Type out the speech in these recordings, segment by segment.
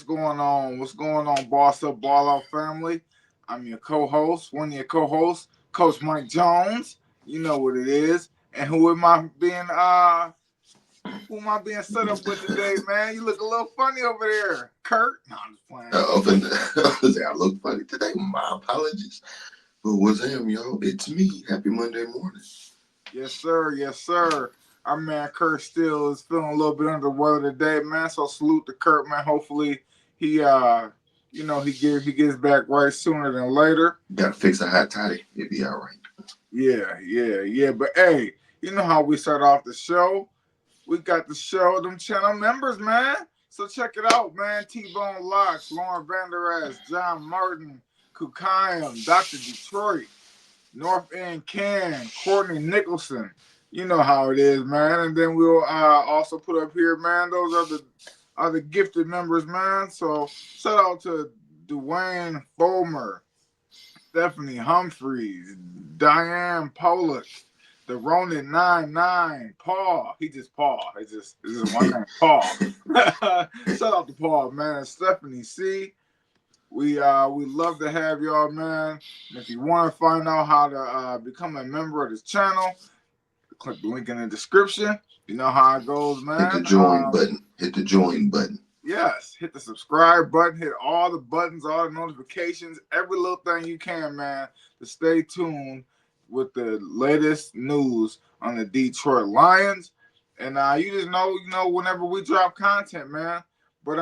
going on? What's going on, Boss Up, Ball Out family? I'm your co-host, one of your co-hosts, Coach Mike Jones. You know what it is. And who am I being set up with today, man? You look a little funny over there. Curt? No, I'm just playing. I look funny today. My apologies. But what's up, y'all? It's me. Happy Monday morning. Yes, sir. Yes, sir. Our man Curt still is feeling a little bit under the weather today, man. So salute to Curt, man. Hopefully he gets back right sooner than later. Gotta fix a hot toddy. It'll be all right. Yeah. But hey, you know how we start off the show? We got the show, them channel members, man. So check it out, man. T-Bone Locks, Lauren Vander Esch, John Martin, Kukayam, Dr. Detroit, North End Can, Courtney Nicholson. You know how it is, man. And then we'll also put up here, man. Those are the gifted members, man. So shout out to Dwayne Fulmer, Stephanie Humphreys, Diane Pollock, the Ronin 99, Paul. He just Paul. It's just one name, Paul. Shout out to Paul, man. Stephanie C. We love to have y'all, man. And if you want to find out how to become a member of this channel, click the link in the description. You know how it goes, man. Hit the join button. Hit the join button. Yes, hit the subscribe button, hit all the buttons, all the notifications, every little thing you can, man, to stay tuned with the latest news on the Detroit Lions. And you just know, whenever we drop content, man. But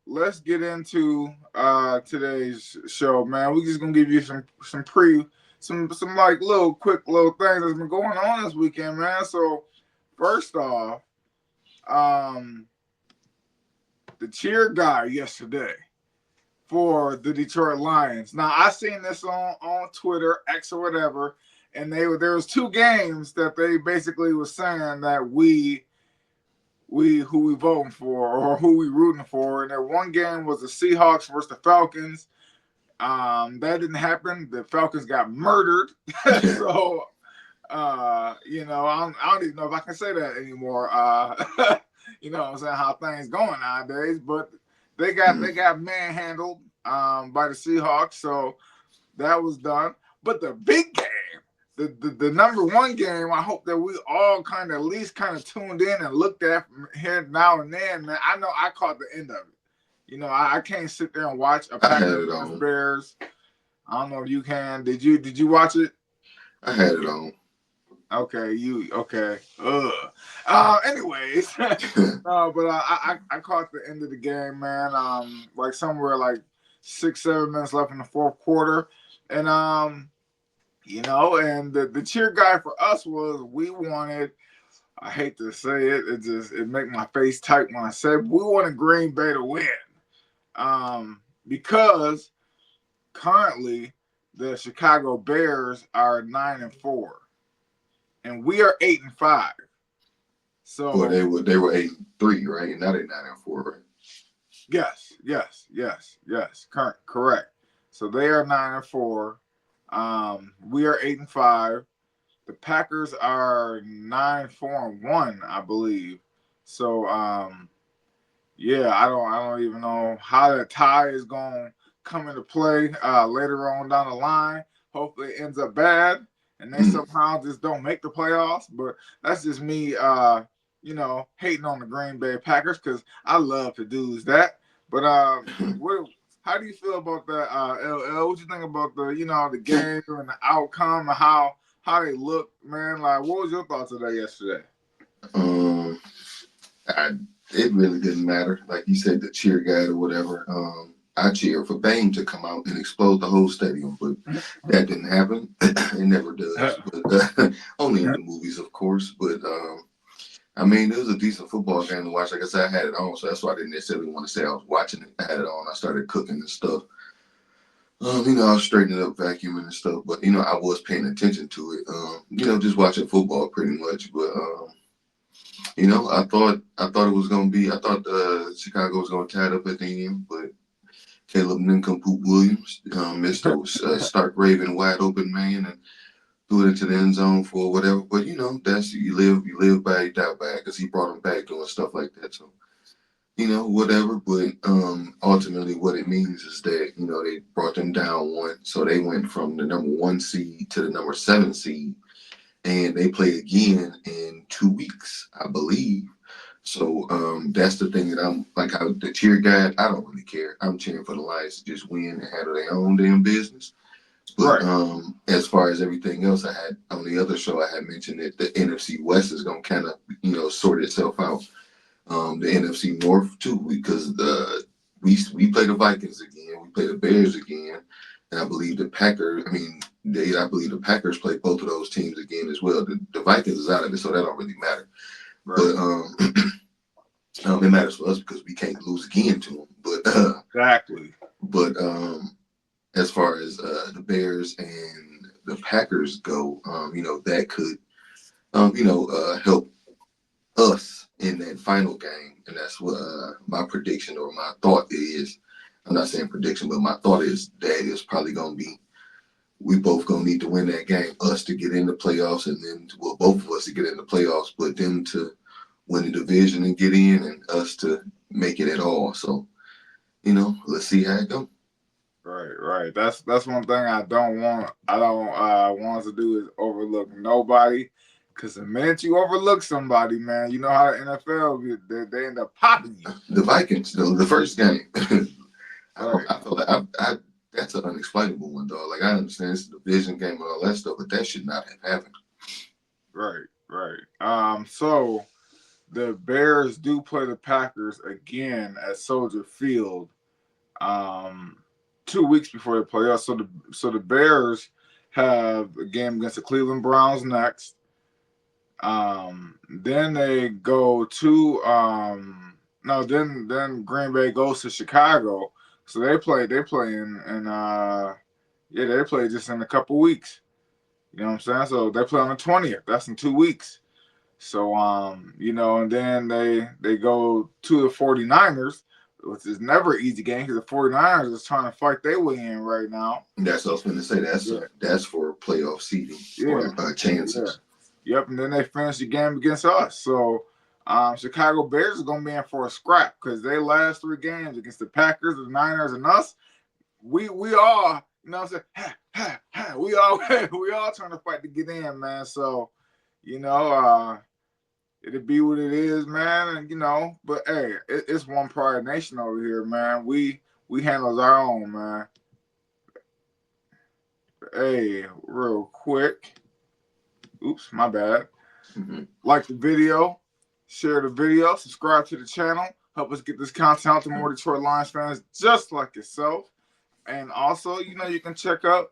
let's get into today's show, man. We just gonna give you some like quick little things that's been going on this weekend, man. So first off, the cheer guy yesterday for the Detroit Lions. Now I seen this on Twitter, X or whatever, and there was two games that they basically was saying that who we voting for or who we rooting for. And that one game was the Seahawks versus the Falcons. That didn't happen. The Falcons got murdered. So I don't even know if I can say that anymore. You know what I'm saying, how things going nowadays, but they got manhandled by the Seahawks, so that was done. But the big game, the number one game, I hope that we all kind of at least kind of tuned in and looked at from here now and then, man. I know I caught the end of it. You know, I can't sit there and watch a Packers against Bears. I don't know if you can. Did you watch it? I had it on. Okay, anyways, but I caught the end of the game, man. Like somewhere like 6-7 minutes left in the fourth quarter, and and the cheer guy for us was we wanted. I hate to say it, it make my face tight when I say it, we wanted Green Bay to win, because currently the Chicago Bears are 9-4. And we are 8-5. So well, they were 8-3, right? And now they're 9-4, right? Yes. Correct. So they are 9-4. We are 8-5. The Packers are 9-4-1, I believe. So I don't even know how that tie is going to come into play later on down the line. Hopefully it ends up bad and they somehow just don't make the playoffs. But that's just me, hating on the Green Bay Packers because I love to do that. But how do you feel about that, LL? What you think about the game and the outcome and how they look, man? Like, what was your thoughts of that yesterday? It really didn't matter. Like you said, the cheer guy or whatever. I cheered for Bane to come out and explode the whole stadium, but that didn't happen. It never does. But only in the movies, of course. But it was a decent football game to watch. Like I said, I had it on, so that's why I didn't necessarily want to say I was watching it. I had it on. I started cooking and stuff. I was straightening up, vacuuming and stuff. But I was paying attention to it. Just watching football pretty much. But I thought it was gonna be. I thought Chicago was gonna tie it up at the end, but Caleb Nincompoop Williams missed a Stark Raven wide open man and threw it into the end zone for whatever. But that's you live by, you die by, because he brought him back doing stuff like that. So whatever. But ultimately, what it means is that they brought them down one, so they went from the number 1 seed to the number 7 seed, and they play again in 2 weeks, I believe. So that's the thing that I'm like, how the cheer guy, I don't really care. I'm cheering for the Lions to just win and handle their own damn business. But Right. as far as everything else, I had on the other show, I had mentioned that the NFC West is gonna kind of sort itself out. The NFC North too, because we play the Vikings again, we play the Bears again, and I believe the Packers. I believe the Packers play both of those teams again as well. The Vikings is out of it, so that don't really matter. Right. But it matters for us because we can't lose again to them. But Exactly. but as far as the Bears and the Packers go, that could help us in that final game, and that's what my prediction or my thought is. I'm not saying prediction, but my thought is that is probably going to be we both going to need to win that game, us to get in the playoffs, and then both of us to get in the playoffs, but them to win the division and get in, and us to make it at all. So let's see how it goes. Right. That's one thing I don't want. I don't want us to do is overlook nobody. Because the minute you overlook somebody, man, you know how the NFL they end up popping you. The Vikings, the first game. Right. I feel like I that's an unexplainable one, dog. Like I understand it's a division game and all that stuff, but that should not have happened. Right. So the Bears do play the Packers again at Soldier Field. 2 weeks before the playoffs. So the Bears have a game against the Cleveland Browns next. Then they go to no, then Green Bay goes to Chicago. So they play they play just in a couple weeks. You know what I'm saying? So they play on the 20th. That's in 2 weeks. So and then they go to the 49ers, which is never an easy game because the 49ers is trying to fight their way in right now. That's what I was going to say. That's for playoff seeding or Yeah. chances. Yep, and then they finish the game against us. So Chicago Bears are gonna be in for a scrap because they last 3 games against the Packers, the Niners, and us. We all, what I'm saying, we all trying to fight to get in, man. So, it'll be what it is, man. And but hey, it's one Pride Nation over here, man. We handles our own, man. Hey, real quick. Oops, my bad. Mm-hmm. Like the video, share the video, subscribe to the channel, help us get this content out to more Detroit Lions fans just like yourself. And also, you can check out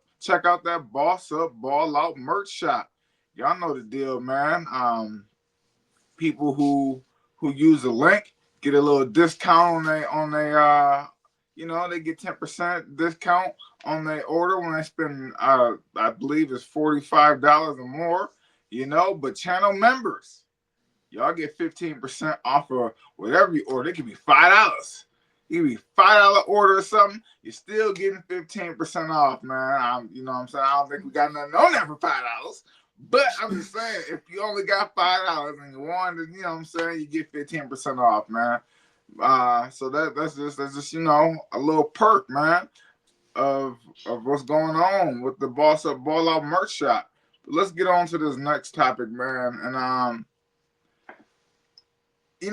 that Boss Up, Ball Out merch shop. Y'all know the deal, man. People who use the link get a little discount they get 10% discount on their order when they spend I believe it's $45 or more. But channel members, y'all get 15% off of whatever you order. It could be $5. It could be $5 order or something. You're still getting 15% off, man. You know what I'm saying? I don't think we got nothing on there for $5. But I'm just saying, if you only got $5 and you wanted, you know what I'm saying, you get 15% off, man. So that's just a little perk, man, of what's going on with the Boss Up Ball Out merch shop. But let's get on to this next topic, man. And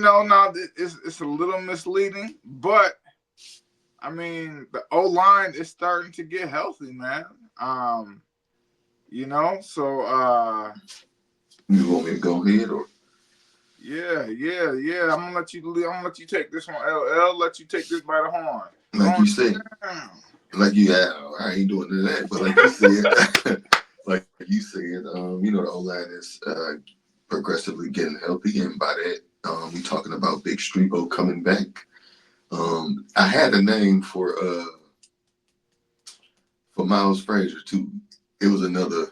now it's a little misleading, but I mean the O line is starting to get healthy, man. So You want me to go ahead or? Yeah. I'm gonna let you take this one, LL. Let you take this by the horn. Like you said, I ain't doing that, but like you said, the O line is progressively getting healthy, and by that, we talking about Big Strebo coming back. I had a name for Miles Frazier too. It was another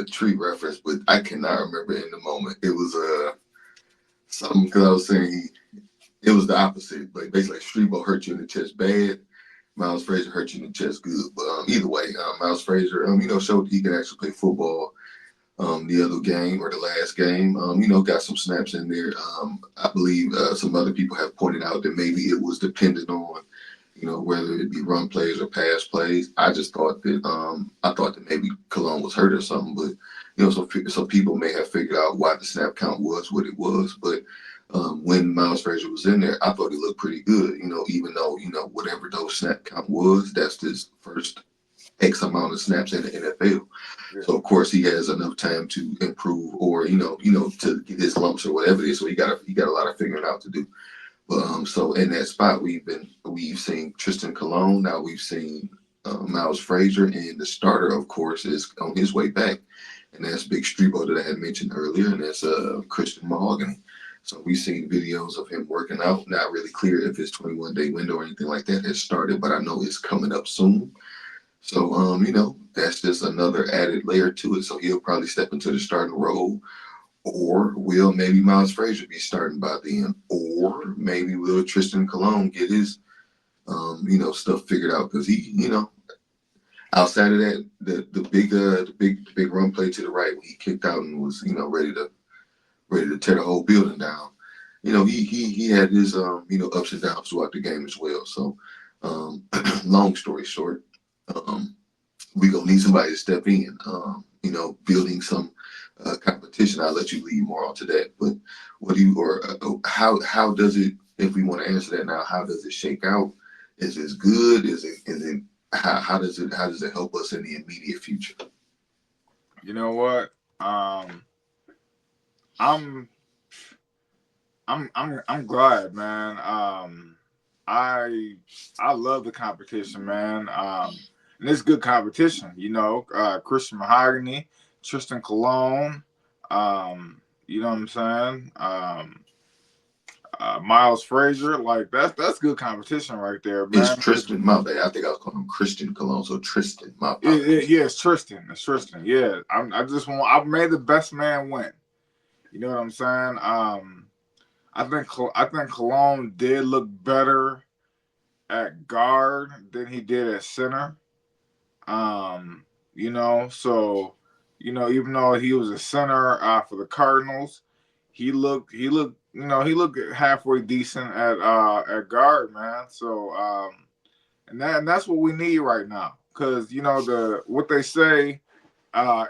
tree reference, but I cannot remember in the moment. It was something because I was saying it was the opposite. Like basically, Strebo hurt you in the chest bad. Miles Frazier hurt you in the chest good. But either way, Miles Frazier, showed he can actually play football. the other game or the last game. Got some snaps in there. I believe some other people have pointed out that maybe it was dependent on, whether it be run plays or pass plays. I just thought that maybe Cologne was hurt or something, but some people may have figured out why the snap count was what it was. But when Miles Frazier was in there, I thought he looked pretty good. Even though whatever those snap count was, that's his first X amount of snaps in the NFL. Yeah. So of course he has enough time to improve, or to get his lumps or whatever it is. So he got a lot of figuring out to do. But so in that spot we've seen Tristan Cologne. Now we've seen Miles Frazier, and the starter of course is on his way back, and that's Big Strebo that I had mentioned earlier, and that's Christian Mahogany. So we've seen videos of him working out. Not really clear if his 21-day window or anything like that has started, but I know it's coming up soon. So, that's just another added layer to it. So he'll probably step into the starting role, or will maybe Miles Frazier be starting by then, or maybe will Tristan Cologne get his, stuff figured out, because he, outside of that, the big run play to the right when he kicked out and was, ready to tear the whole building down. He had his, ups and downs throughout the game as well. So, long story short. We're gonna need somebody to step in. Building some competition. I'll let you lead more onto that. But what do you or how does it? If we want to answer that now, how does it shake out? Is it good? Is it how does it help us in the immediate future? You know what? I'm glad, man. I love the competition, man. And it's good competition, Christian Mahogany, Tristan Cologne, you know what I'm saying? Miles Frazier, like that's good competition right there, It's man. Tristan, my bad. I think I was calling him Christian Cologne. So Tristan, my Yeah, it's Tristan. It's Tristan. Yeah, I made the best man win. You know what I'm saying? I think Cologne did look better at guard than he did at center. So even though he was a center for the Cardinals, he looked halfway decent at guard, man. So and that's what we need right now, because what they say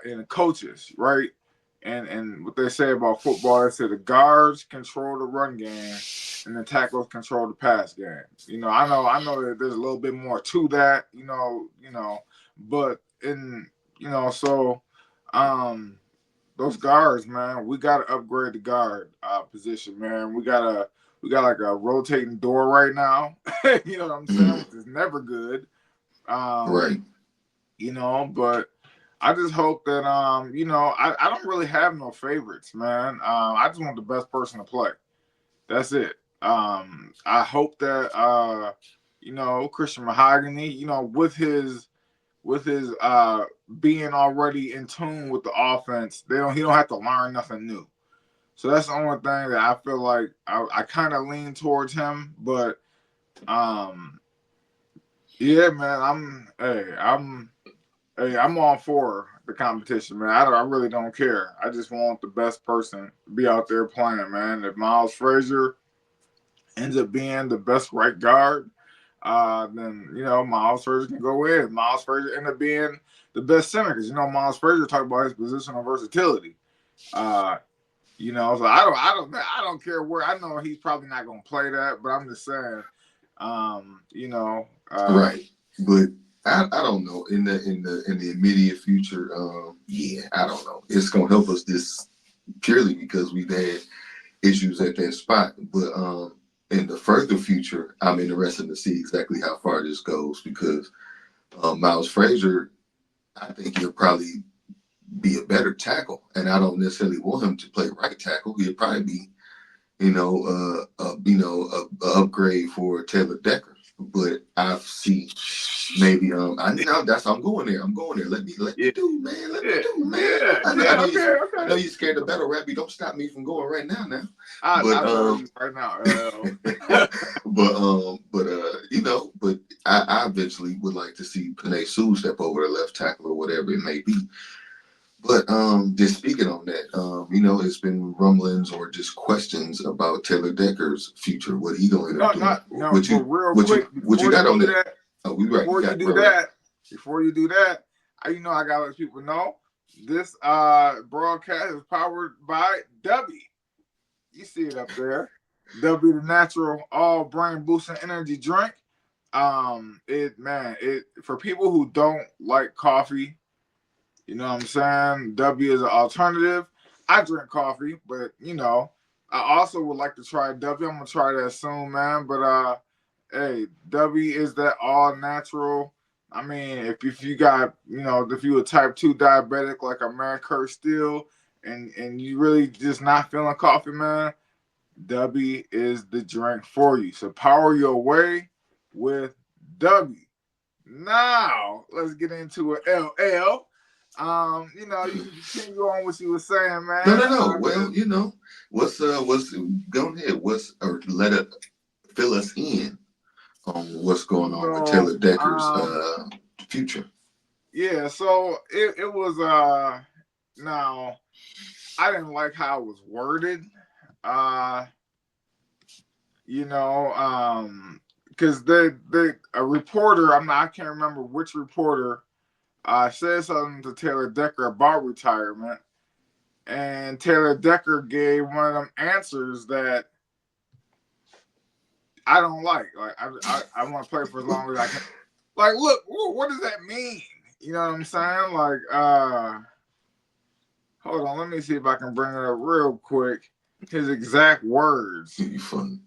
in coaches, right? And what they say about football, they say the guards control the run game and the tackles control the pass game. I know that there's a little bit more to that, but um those guards, man, we gotta upgrade the guard position, man. We got like a rotating door right now. You know what I'm saying? Which is never good. right. But I just hope that I don't really have no favorites, man. I just want the best person to play. That's it. I hope that Christian Mahogany, with his being already in tune with the offense, he don't have to learn nothing new. So that's the only thing that I feel like I kind of lean towards him. But yeah, man, I'm all for the competition, man. I really don't care. I just want the best person to be out there playing, man. If Miles Frazier ends up being the best right guard, then Miles Frazier can go in. Miles Frazier end up being the best center, because Miles Frazier talked about his positional versatility. So I don't care where. I know he's probably not gonna play that, but I'm just saying, Right. But I don't know in the immediate future. Yeah, I don't know. It's gonna help us this purely because we've had issues at that spot. But in the further future, I'm interested to see exactly how far this goes, because Miles Frazier, I think he'll probably be a better tackle, and I don't necessarily want him to play right tackle. He'll probably be, a upgrade for Taylor Decker. But I see maybe I'm going there. Let me yeah, do, man. Let me yeah, do, man. yeah, I know, yeah. I know, Okay, I know okay. you're scared of battle rap. You don't stop me from going right now. I But know you right now. but I eventually would like to see Panay Sewell step over the left tackle or whatever it may be. But just speaking on that, it's been rumblings or just questions about Taylor Decker's future. What he gonna end up No, doing? not no. But real What quick, you what you before got you on do that? that, Oh, we right. You before you got do right. that, before you do that, I gotta let people know this broadcast is powered by Dubby. You see it up there. Dubby, the natural all brain boosting energy drink. It for people who don't like coffee, you know what I'm saying? W is an alternative. I drink coffee, but I also would like to try W. I'm gonna try that soon, man. But hey, W is that all natural. I mean, if you got, if you a type 2 diabetic like a man Curt Steele, and you really just not feeling coffee, man, W is the drink for you. So power your way with W. Now let's get into it. LL. You can continue on what you were saying, No, man. no, no. Well, what's go ahead. What's or let it fill us in on what's going on with Taylor Decker's future. Yeah, so it was now I didn't like how it was worded. Uh, because they a reporter, I can't remember which reporter said something to Taylor Decker about retirement, and Taylor Decker gave one of them answers that I don't like. Like I want to play for as long as I can. Like, look, what does that mean? You know what I'm saying? Like, hold on, let me see if I can bring it up real quick. His exact words. You funny.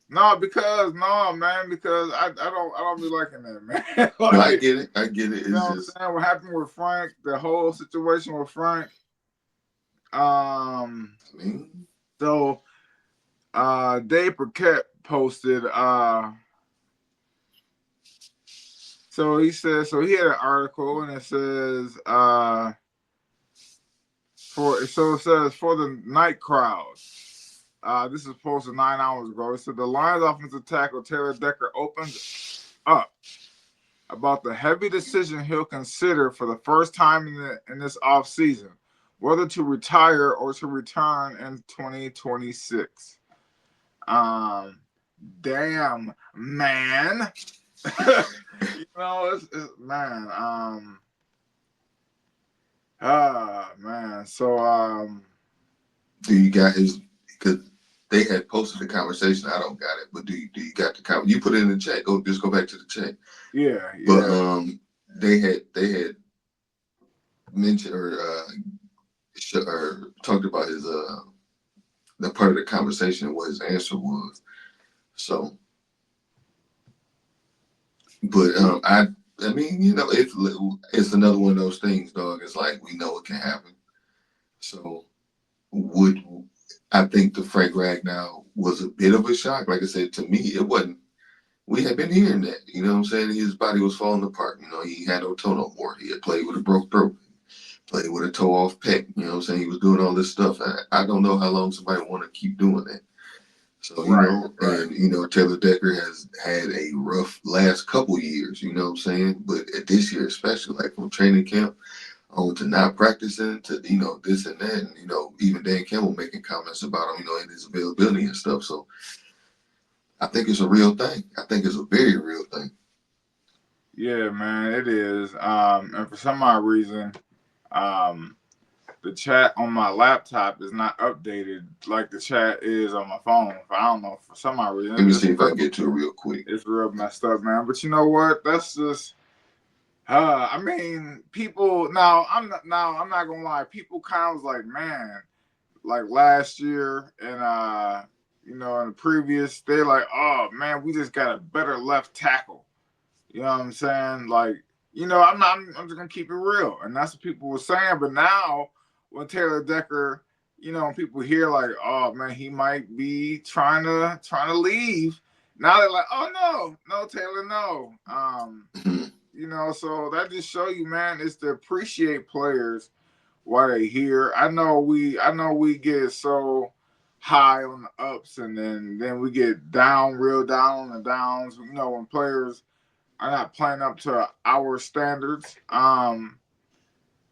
No, man, because I don't be liking that, man. Like, no, I get it. It's you know what I'm just saying? What happened with Frank, the whole situation with Frank. I mean, So Dave Paquette posted so he says, so he had an article and it says it says for the night crowd. This is posted 9 hours ago. It said the Lions offensive tackle Taylor Decker opens up about the heavy decision he'll consider for the first time in this offseason, whether to retire or to return in 2026. Damn, man. Man. Man. So, do you got his? Because they had posted the conversation. I don't got it, but do you got the comment? You put it in the chat. Just go back to the chat. Yeah. But they had mentioned or talked about his the part of the conversation and what his answer was. So, but I mean, it's another one of those things, dog. It's like we know it can happen. So would I think the Frank Ragnow was a bit of a shock. Like I said, to me, it wasn't. We had been hearing that, you know what I'm saying? His body was falling apart. He had no toe no more. He had played with a broke throat, played with a toe off pec. You know what I'm saying? He was doing all this stuff. I don't know how long somebody want to keep doing that. So, right. and Taylor Decker has had a rough last couple years, you know what I'm saying? But at this year, especially like from training camp on to not practicing to, this and that. And, even Dan Campbell making comments about him, and his availability and stuff. So I think it's a real thing. I think it's a very real thing. Yeah, man, it is. And for some odd reason, the chat on my laptop is not updated like the chat is on my phone. I don't know, for some odd reason. Let me see if I can get to it real quick. It's real messed up, man. But you know what? That's just. I mean, people. I'm not gonna lie. People kind of was like, man, like last year and in the previous, they like, oh man, we just got a better left tackle. You know what I'm saying? Like, I'm just gonna keep it real, and that's what people were saying. But now, when Taylor Decker, people hear like, oh man, he might be trying to leave. Now they're like, oh no, Taylor, no. So that just show you, man, is to appreciate players while they here. I know we get so high on the ups, and then we get down, real down on the downs. When players are not playing up to our standards.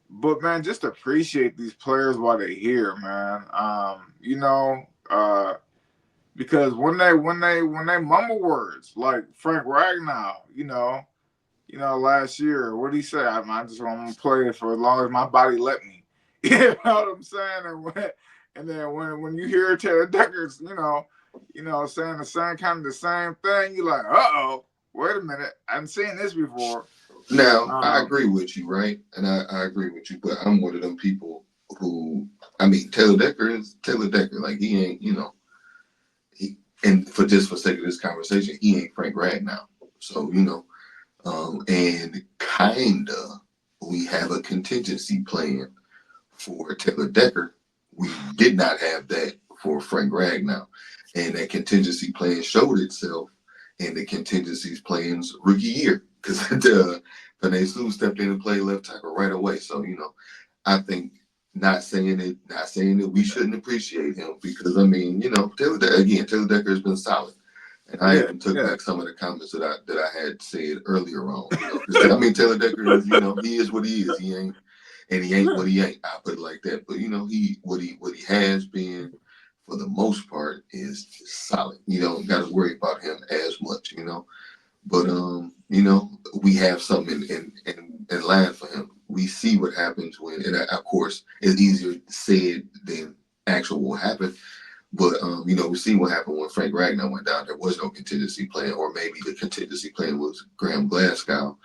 But man, just appreciate these players while they're here, man. Because when they mumble words like Frank Ragnow, last year, what did he say? I just want to play it for as long as my body let me. You know what I'm saying? And then when you hear Taylor Deckers, saying the same thing, you're like, wait a minute, I haven't seen this before. Now, I agree with you, right? And I agree with you, but I'm one of them people who, I mean, Taylor Decker is Taylor Decker. Like, he ain't, and for sake of this conversation, he ain't Frank Ragnow. So, and kinda, we have a contingency plan for Taylor Decker. We did not have that for Frank Ragnow. And that contingency plan showed itself in the contingencies plan's rookie year. Because Panay Sue stepped in and played left tackle right away. So, I think not saying that we shouldn't appreciate him, because I mean, Taylor Decker has been solid. And I even took back some of the comments that I had said earlier on. I mean, Taylor Decker is, he is what he is. He ain't what he ain't. I put it like that. But what he has been for the most part is solid. You don't got to worry about him as much. But we have something in line for him. We see what happens and of course, it's easier said than actual will happen. But we see what happened when Frank Ragnow went down. There was no contingency plan, or maybe the contingency plan was Graham Glasgow,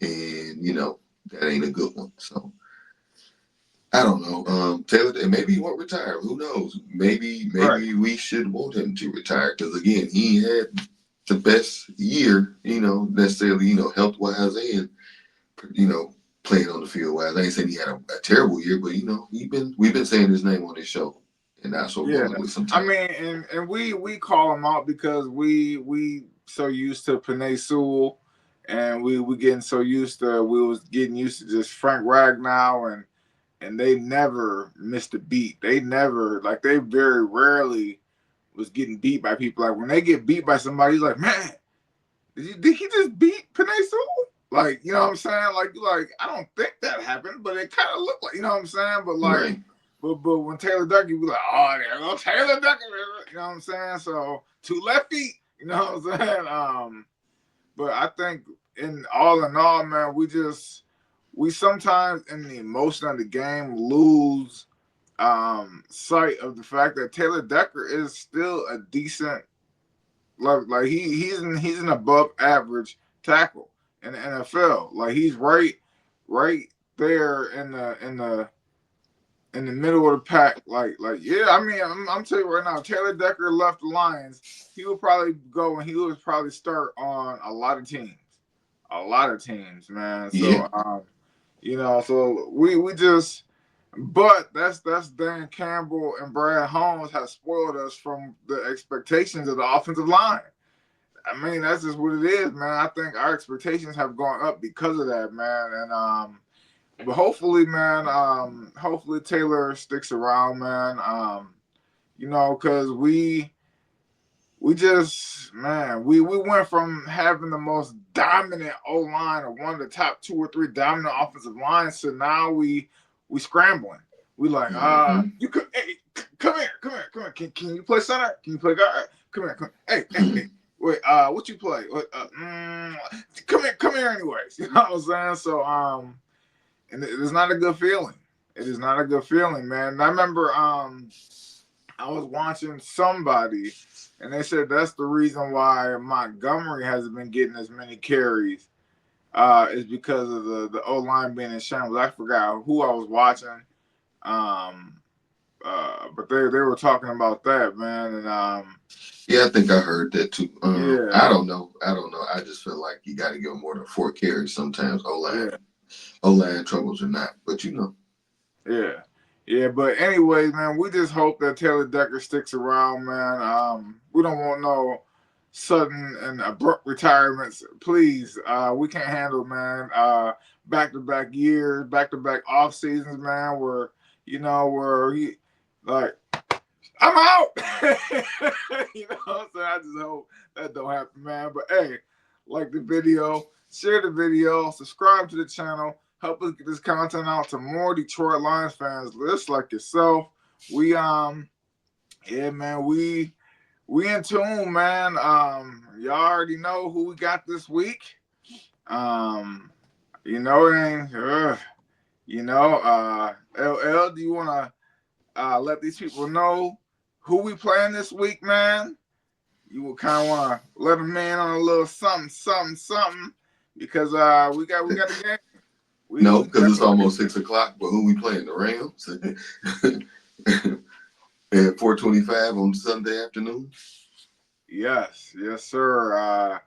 and that ain't a good one. So I don't know. Taylor, maybe he won't retire. Who knows? Maybe we should want him to retire, because again, he had the best year, necessarily, health wise and playing on the field wise. I ain't saying he had a terrible year, but we've been saying his name on this show, and that's what we're going with sometimes. I mean, and we call him out because we so used to Panay Sewell, and we getting so used to just Frank Ragnow, and they never missed a beat. They very rarely was getting beat by people. Like when they get beat by somebody, he's like, man, did he just beat Panay Sewell? Like, you know what I'm saying? Like I don't think that happened, but it kind of looked like, you know what I'm saying? But like, right. But when Taylor Decker, you be like, oh, there goes Taylor Decker, you know what I'm saying? So 2 left feet, you know what I'm saying? But I think in all, man, we sometimes in the emotion of the game lose sight of the fact that Taylor Decker is still a decent, like he's an above average tackle in the NFL. Like he's right there in the middle of the pack. Like yeah, I mean, I'm telling you right now, Taylor Decker left the Lions, he would probably go and he would probably start on a lot of teams, man. So so we just. But that's Dan Campbell and Brad Holmes have spoiled us from the expectations of the offensive line. I mean, that's just what it is, man. I think our expectations have gone up because of that, man. And but hopefully, man, hopefully Taylor sticks around, man. Because we just, man, we went from having the most dominant O line or one of the top 2 or 3 dominant offensive lines to now we scrambling. We like, you could, hey, come here. Can you play center? Can you play guard? Come here. Hey. Wait, what you play? Come here anyways. You know what I'm saying? So, and it is not a good feeling. It is not a good feeling, man. And I remember, I was watching somebody, and they said that's the reason why Montgomery hasn't been getting as many carries, is because of the O line being in shambles. I forgot who I was watching, but they were talking about that, man, and yeah, I think I heard that too. I don't know. I just feel like you got to give them more than 4 carries sometimes. O-line troubles or not, but Yeah, but anyways, man, we just hope that Taylor Decker sticks around, man. We don't want no sudden and abrupt retirements. Please, we can't handle, man, back-to-back years, back-to-back off seasons, man, where he, like, I'm out. You know what I'm saying? I just hope that don't happen, man. But hey, like the video, share the video, subscribe to the channel, help us get this content out to more Detroit Lions fans, just like yourself. We yeah, man, we in tune, man. Y'all already know who we got this week. Um, you know, and LL, do you wanna let these people know who we playing this week, man? You will kind of want to let them in on a little something, because we got the game. No, We because it's definitely almost 6 o'clock. But who we playing? The Rams at 4:25 on Sunday afternoon. yes, sir.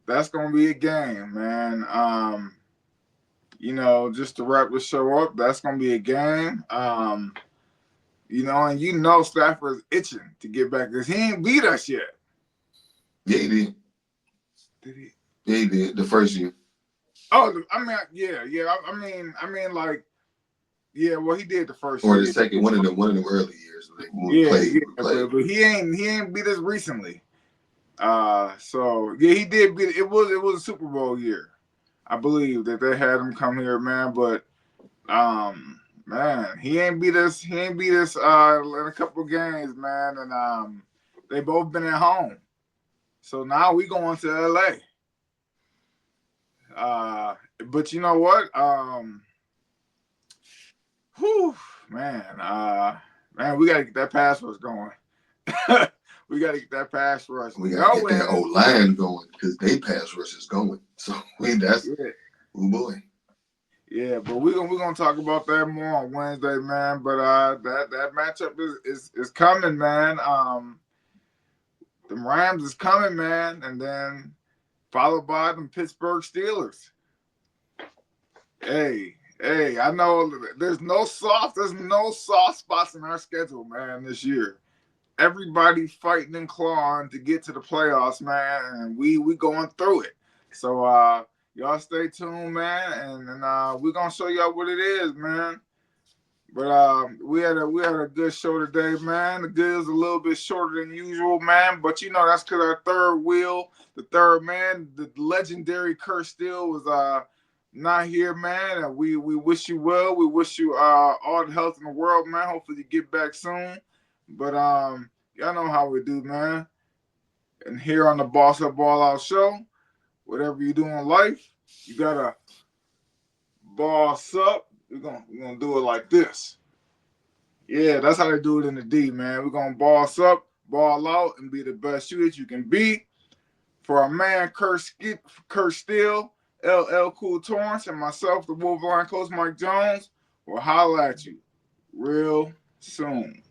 That's gonna be a game, man. Just to wrap the show up, that's gonna be a game. And Stafford's itching to get back because he ain't beat us yet. Yeah, he did. Did he? Yeah, he did the first year. Oh, I mean, yeah. Like, yeah. Well, he did the first Or year. the second one of them early years. Like when we Yeah, played. but he ain't beat us recently. So yeah, he did beat. It was a Super Bowl year, I believe, that they had him come here, man. But man, he ain't beat us. He ain't beat us in a couple of games, man. And they both been at home. So now we going to LA. But you know what? Whew, man, we gotta get that pass rush going. We gotta get that pass rush. We gotta get that old line going because they pass rush is going. So that's oh boy. Yeah, but we're gonna talk about that more on Wednesday, man. But that matchup is coming, man. The Rams is coming, man, and then followed by the Pittsburgh Steelers. Hey, I know there's no soft spots in our schedule, man, this year. Everybody fighting and clawing to get to the playoffs, man, and we going through it. So y'all stay tuned, man, and we're gonna show y'all what it is, man. But we had a good show today, man. The good is a little bit shorter than usual, man. But that's because our third wheel, the third man, the legendary Curt Steele was not here, man. And we wish you well. We wish you all the health in the world, man. Hopefully you get back soon. But y'all know how we do, man. And here on the Boss Up Ball Out show, whatever you do in life, you gotta boss up. We're gonna do it like this. Yeah, that's how they do it in the D, man. We're gonna boss up, ball out, and be the best you that you can be. For our man Curt Steele, LL Cool Torrance, and myself, the Wolverine coach Mike Jones, will holler at you real soon.